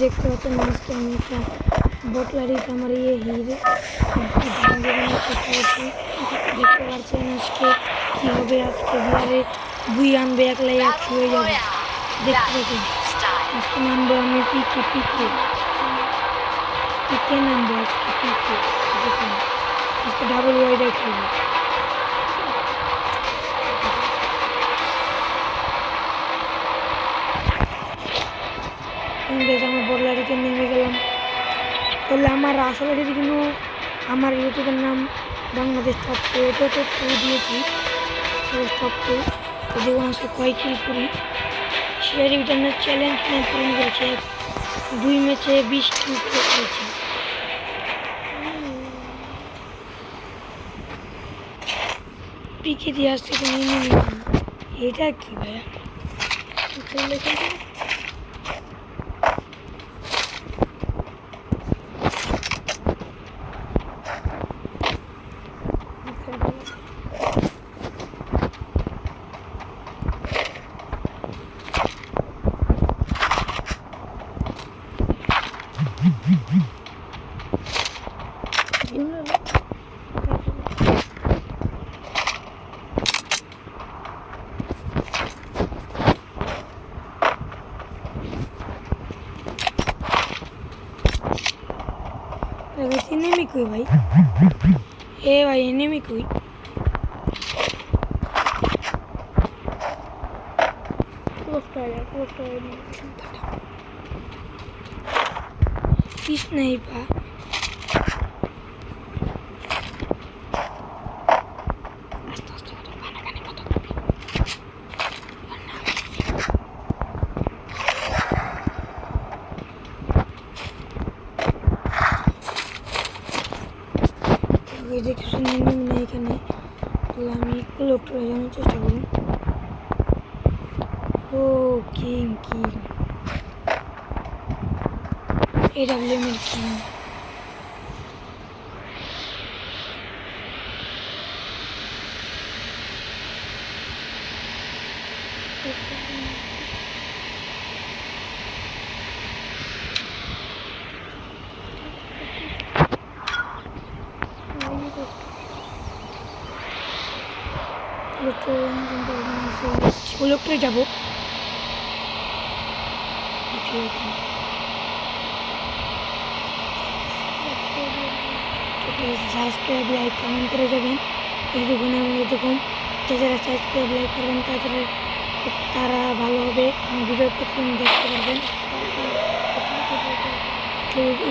দেখতে পাচ্ছেন আজকে আমি একটা বটলারিতে আমার হিরে চেষ্টা করছি। দেখতে পাচ্ছেন আজকে কি হবে, আজকে বিহারে বুই আনবে, একলাই একশো হয়ে যাবে। দেখতে দেখুন আজকে নামবো আমি পিকে পিকে পিকে নামবো আজকে পিকে। দেখুন আজকে ডাবল ওয়াইডার খেলবো। আমার বটলারিতে নেমে গেলাম। তাহলে আমার আসলে কিন্তু আমার ইউটিউবের নাম বাংলাদেশ টপ 2, এটাও তো 2 দিয়েছি, টপ 2। তো দেখুন আজকে কয় কিল করি। শেয়ার রিটার্নের চ্যালেঞ্জ আমি পূরণ করেছি, 2 ম্যাচে 20 কিল করেছি। পিকে দিয়ে আসছে তো নেমে নিলাম। এটা কি ভাইয়া খেললে খেলতে एनिमी कोई भाई, ए भाई एनिमी कोई किस नहीं पा দেখে নেমে নেই এখানে। তাহলে আমি একটু লোকটা জানার চেষ্টা করুন। ও কিং কিং AWM এর কিং। লোকটাই যাবো। সাবস্ক্রাইব লাইক কমেন্ট করে যাবেন। এই দেখুন আমাদের দেখুন যারা সাবস্ক্রাইব লাইক করবেন তারা ভালো হবে, ভিডিও প্রতিদিন দেখতে পারবেন।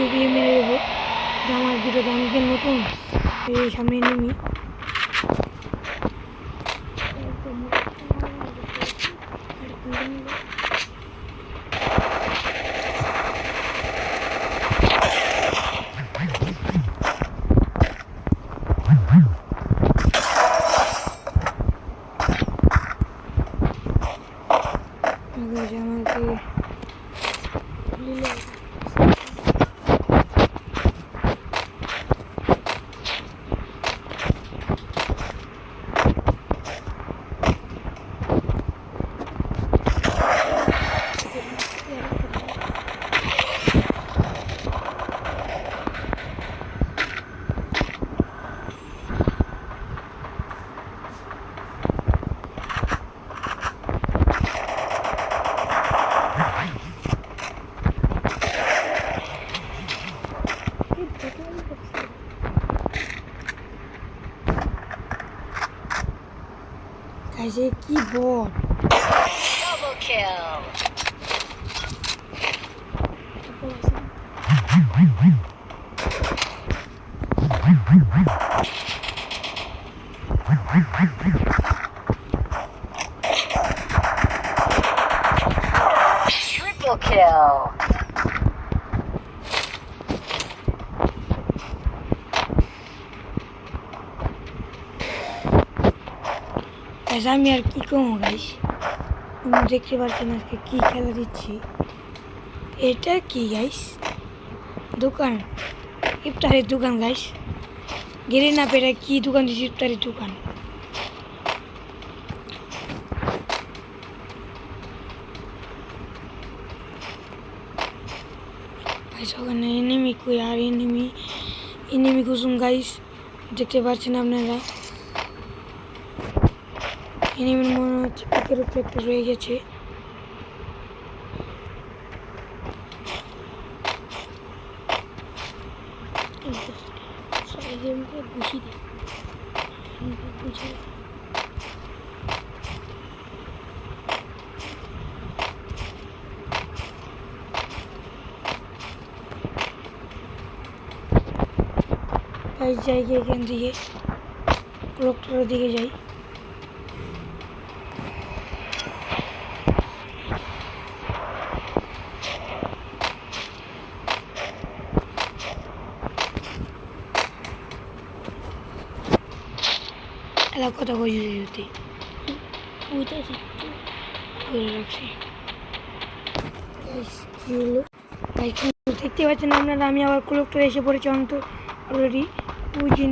এগুলি মেরে দেবো আমার ভিডিওতে। আমি যে নতুন এই সামনে নেমি যে কি বট double kill triple kill আমি আর কি কম গাইস, দেখতে পাচ্ছেন আজকে কি খেলা দিচ্ছি। এটা কি গাইস দোকান, ইফতারের দোকান গাইস। গেলে না পেরে কি দোকান দিচ্ছি, ইফতারের দোকান। গাইস ওখানে এনিমি কই আর এনিমি কুসুম গাইস দেখতে পাচ্ছেন আপনারা এনিমির মনে হচ্ছে পিকের উপরে একটা রয়ে গেছে ঘুষি দিই যাই গিয়ে এখান থেকে ক্লকটার দিকে যাই এলাকা কথা কই যেতে ওইটা করে রাখছি দেখতে পাচ্ছেন আপনারা আমি আবার ক্লকটার এসে পড়েছি অন্ত অলরেডি ওই যে